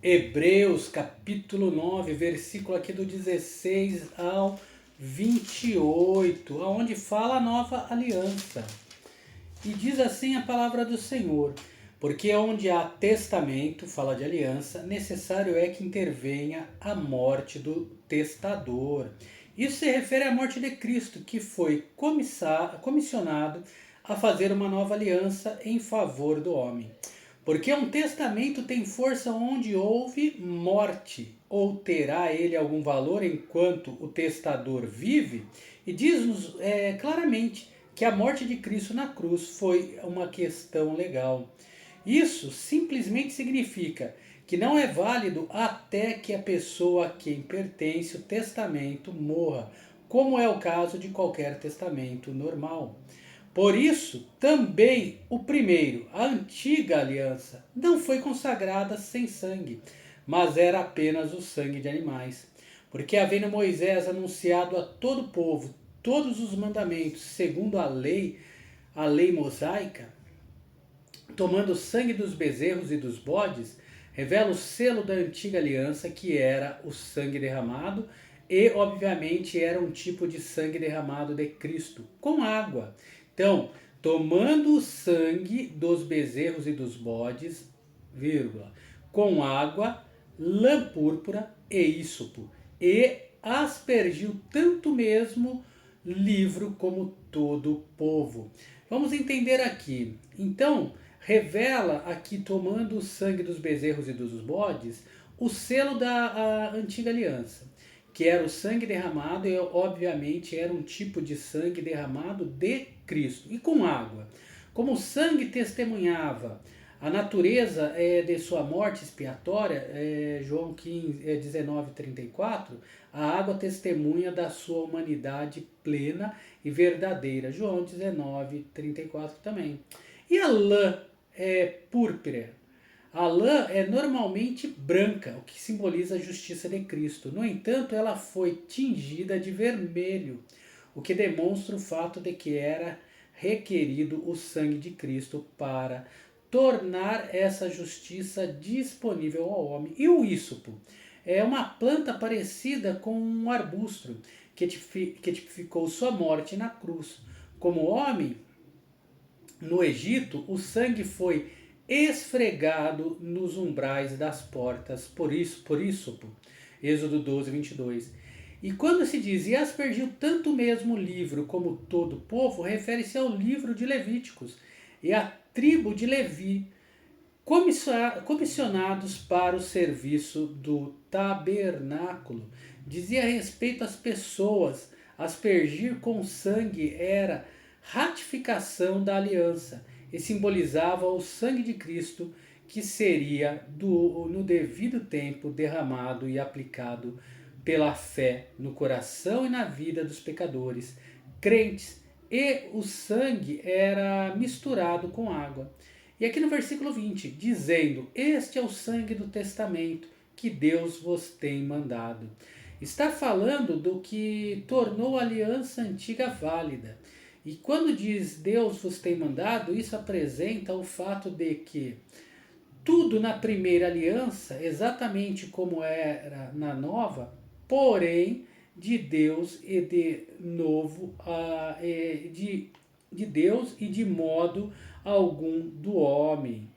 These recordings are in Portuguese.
Hebreus capítulo 9, versículo aqui do 16 ao 28, onde fala a nova aliança. E diz assim a palavra do Senhor: porque onde há testamento, fala de aliança, necessário é que intervenha a morte do testador. Isso se refere à morte de Cristo, que foi comissionado a fazer uma nova aliança em favor do homem. Porque um testamento tem força onde houve morte, ou terá ele algum valor enquanto o testador vive? E diz-nos claramente que a morte de Cristo na cruz foi uma questão legal. Isso simplesmente significa que não é válido até que a pessoa a quem pertence o testamento morra, como é o caso de qualquer testamento normal. Por isso, também o primeiro, a antiga aliança, não foi consagrada sem sangue, mas era apenas o sangue de animais. Porque havendo Moisés anunciado a todo o povo todos os mandamentos segundo a lei mosaica, tomando o sangue dos bezerros e dos bodes, revela o selo da antiga aliança, que era o sangue derramado, e obviamente era um tipo de sangue derramado de Cristo, com água. Então, tomando o sangue dos bezerros e dos bodes, vírgula, com água, lã púrpura e ísopo, e aspergiu tanto mesmo livro como todo o povo. Vamos entender aqui. Então, revela aqui, tomando o sangue dos bezerros e dos bodes, o selo da antiga aliança, que era o sangue derramado, e obviamente era um tipo de sangue derramado de Cristo, e com água. Como o sangue testemunhava a natureza de sua morte expiatória, João 15, 19, 34, a água testemunha da sua humanidade plena e verdadeira, João 19, 34 também. E a lã púrpura? A lã é normalmente branca, o que simboliza a justiça de Cristo. No entanto, ela foi tingida de vermelho, o que demonstra o fato de que era requerido o sangue de Cristo para tornar essa justiça disponível ao homem. E o ísopo é uma planta parecida com um arbusto que tipificou sua morte na cruz. Como homem, no Egito, o sangue foi esfregado nos umbrais das portas, por ísopo. Êxodo 12, 22. E quando se diz, e aspergiu tanto mesmo o livro como todo o povo, refere-se ao livro de Levíticos e à tribo de Levi, comissionados para o serviço do tabernáculo. Dizia respeito às pessoas, aspergir com sangue era ratificação da aliança e simbolizava o sangue de Cristo, que seria no devido tempo derramado e aplicado pela fé no coração e na vida dos pecadores, crentes, e o sangue era misturado com água. E aqui no versículo 20, dizendo: Este é o sangue do testamento que Deus vos tem mandado. Está falando do que tornou a aliança antiga válida. E quando diz Deus vos tem mandado, isso apresenta o fato de que tudo na primeira aliança, exatamente como era na nova, porém de Deus e de novo, de Deus e de modo algum do homem.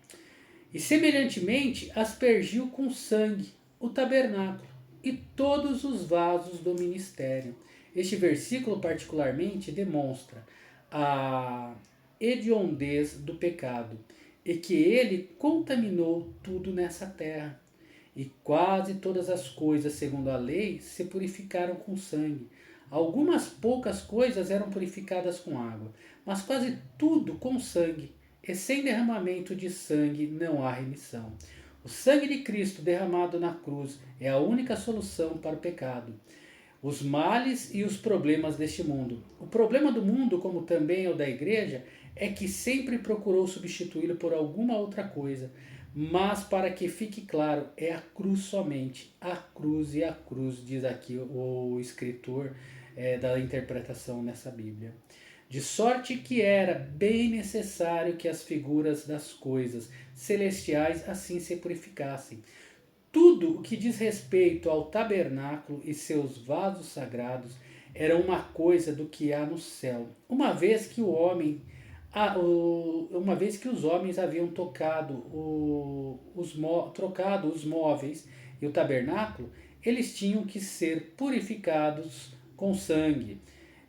E semelhantemente aspergiu com sangue o tabernáculo e todos os vasos do ministério. Este versículo particularmente demonstra a hediondez do pecado e que ele contaminou tudo nessa terra. E quase todas as coisas, segundo a lei, se purificaram com sangue. Algumas poucas coisas eram purificadas com água, mas quase tudo com sangue. E sem derramamento de sangue não há remissão. O sangue de Cristo derramado na cruz é a única solução para o pecado, os males e os problemas deste mundo. O problema do mundo, como também é o da igreja, é que sempre procurou substituí-lo por alguma outra coisa. Mas para que fique claro, é a cruz somente. A cruz e a cruz, diz aqui o escritor da interpretação nessa Bíblia. De sorte que era bem necessário que as figuras das coisas celestiais assim se purificassem. Tudo o que diz respeito ao tabernáculo e seus vasos sagrados era uma coisa do que há no céu, uma vez que os homens haviam trocado os móveis e o tabernáculo, eles tinham que ser purificados com sangue.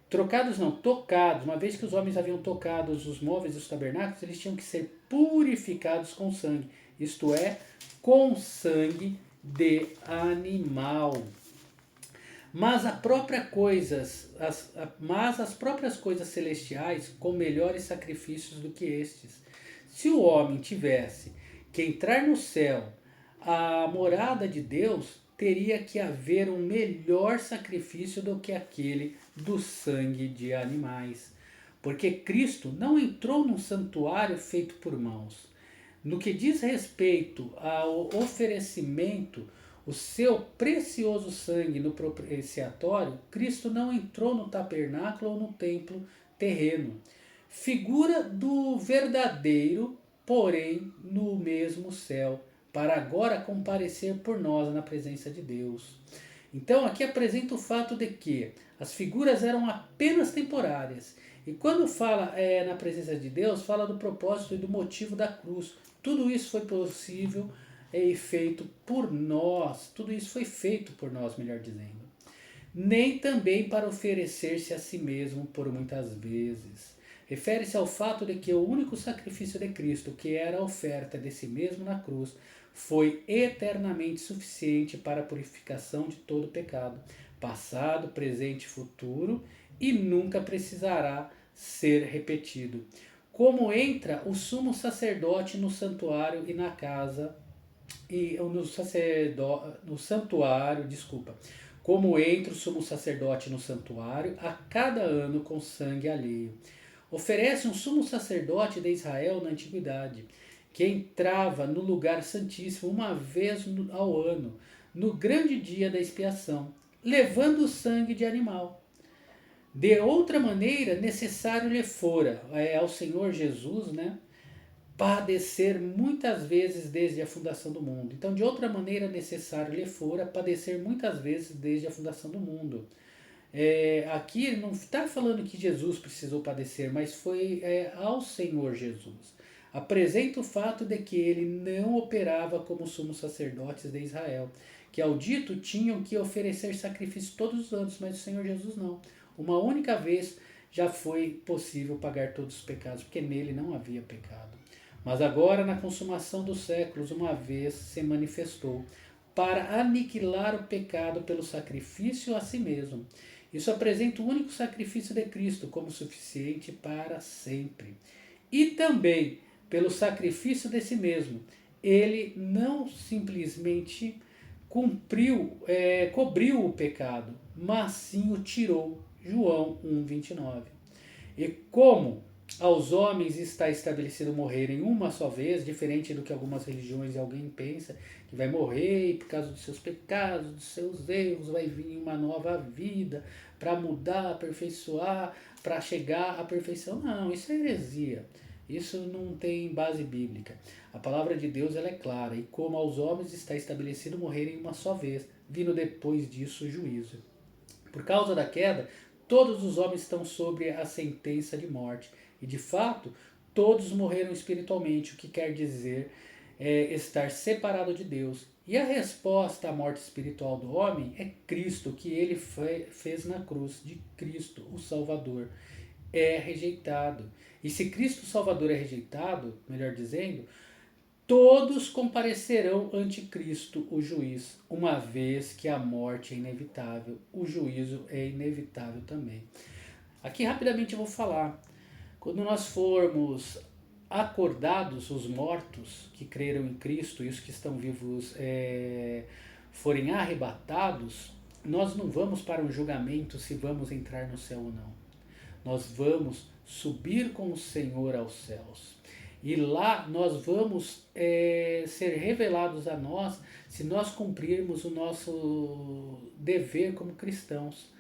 Trocados não, tocados. Uma vez que os homens haviam tocado os móveis e os tabernáculos, eles tinham que ser purificados com sangue. Isto é, com sangue de animal. Mas as próprias coisas celestiais com melhores sacrifícios do que estes. Se o homem tivesse que entrar no céu, a morada de Deus, teria que haver um melhor sacrifício do que aquele do sangue de animais. Porque Cristo não entrou num santuário feito por mãos. No que diz respeito ao oferecimento, o seu precioso sangue no propiciatório, Cristo não entrou no tabernáculo ou no templo terreno. Figura do verdadeiro, porém no mesmo céu, para agora comparecer por nós na presença de Deus. Então aqui apresenta o fato de que as figuras eram apenas temporárias. E quando fala na presença de Deus, fala do propósito e do motivo da cruz. Tudo isso foi possível e feito por nós. Tudo isso foi feito por nós, melhor dizendo. Nem também para oferecer-se a si mesmo por muitas vezes. Refere-se ao fato de que o único sacrifício de Cristo, que era a oferta de si mesmo na cruz, foi eternamente suficiente para a purificação de todo pecado, passado, presente e futuro, e nunca precisará ser repetido. Como entra o sumo sacerdote no santuário e na casa, como entra o sumo sacerdote no santuário a cada ano com sangue alheio. Oferece um sumo sacerdote de Israel na antiguidade, que entrava no lugar santíssimo uma vez ao ano, no grande dia da expiação, levando o sangue de animal. De outra maneira, necessário lhe fora ao Senhor Jesus, padecer muitas vezes desde a fundação do mundo. Então, de outra maneira, necessário lhe fora padecer muitas vezes desde a fundação do mundo. Aqui ele não está falando que Jesus precisou padecer, mas foi ao Senhor Jesus. Apresenta o fato de que ele não operava como sumos sacerdotes de Israel, que ao dito tinham que oferecer sacrifício todos os anos, mas o Senhor Jesus não. Uma única vez já foi possível pagar todos os pecados, porque nele não havia pecado. Mas agora, na consumação dos séculos, uma vez se manifestou para aniquilar o pecado pelo sacrifício a si mesmo. Isso apresenta o único sacrifício de Cristo como suficiente para sempre. E também pelo sacrifício de si mesmo. Ele não simplesmente cobriu o pecado, mas sim o tirou. João 1,29. E como aos homens está estabelecido morrerem uma só vez, diferente do que algumas religiões alguém pensa, que vai morrer e por causa dos seus pecados, dos seus erros, vai vir uma nova vida para mudar, aperfeiçoar, para chegar à perfeição. Não, isso é heresia. Isso não tem base bíblica. A palavra de Deus ela é clara. E como aos homens está estabelecido morrerem uma só vez, vindo depois disso o juízo. Por causa da queda, todos os homens estão sob a sentença de morte. E de fato, todos morreram espiritualmente, o que quer dizer estar separado de Deus. E a resposta à morte espiritual do homem é Cristo, que ele fez na cruz, de Cristo, o Salvador. É rejeitado. E se Cristo o Salvador é rejeitado, melhor dizendo, todos comparecerão ante Cristo, o juiz, uma vez que a morte é inevitável, o juízo é inevitável também. Aqui rapidamente eu vou falar. Quando nós formos acordados, os mortos que creram em Cristo e os que estão vivos forem arrebatados, nós não vamos para um julgamento se vamos entrar no céu ou não. Nós vamos subir com o Senhor aos céus. E lá nós vamos ser revelados a nós se nós cumprirmos o nosso dever como cristãos,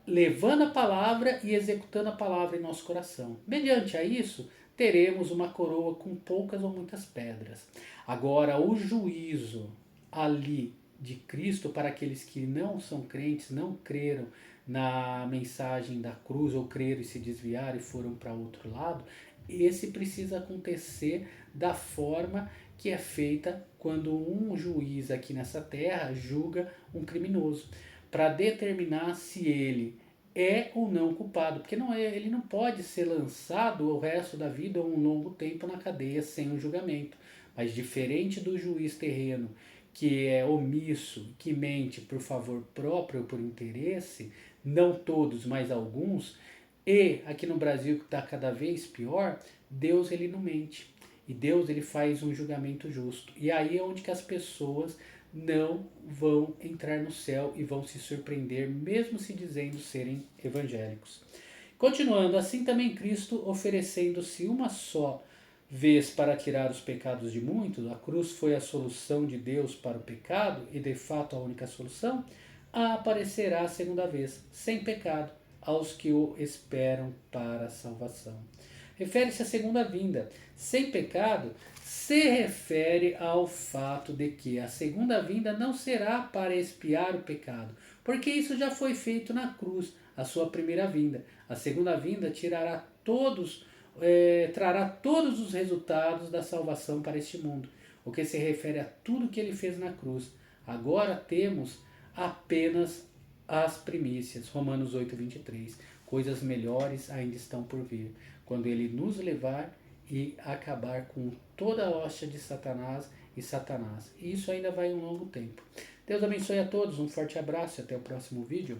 levando a palavra e executando a palavra em nosso coração. Mediante a isso, teremos uma coroa com poucas ou muitas pedras. Agora, o juízo ali de Cristo para aqueles que não são crentes, não creram na mensagem da cruz, ou creram e se desviaram e foram para outro lado, esse precisa acontecer da forma que é feita quando um juiz aqui nessa terra julga um criminoso, para determinar se ele é ou não culpado, porque não é, ele não pode ser lançado o resto da vida ou um longo tempo na cadeia sem um julgamento. Mas diferente do juiz terreno, que é omisso, que mente por favor próprio ou por interesse, não todos, mas alguns, e aqui no Brasil que está cada vez pior, Deus ele não mente. E Deus ele faz um julgamento justo. E aí é onde que as pessoas não vão entrar no céu e vão se surpreender, mesmo se dizendo serem evangélicos. Continuando, assim também Cristo, oferecendo-se uma só vez para tirar os pecados de muitos, a cruz foi a solução de Deus para o pecado e de fato a única solução, aparecerá a segunda vez, sem pecado, aos que o esperam para a salvação. Refere-se à segunda vinda. Sem pecado se refere ao fato de que a segunda vinda não será para expiar o pecado, porque isso já foi feito na cruz, a sua primeira vinda. A segunda vinda trará todos os resultados da salvação para este mundo, o que se refere a tudo que ele fez na cruz. Agora temos apenas as primícias. Romanos 8:23. Coisas melhores ainda estão por vir, quando ele nos levar e acabar com toda a hóstia de Satanás e Satanás. E isso ainda vai um longo tempo. Deus abençoe a todos, um forte abraço e até o próximo vídeo.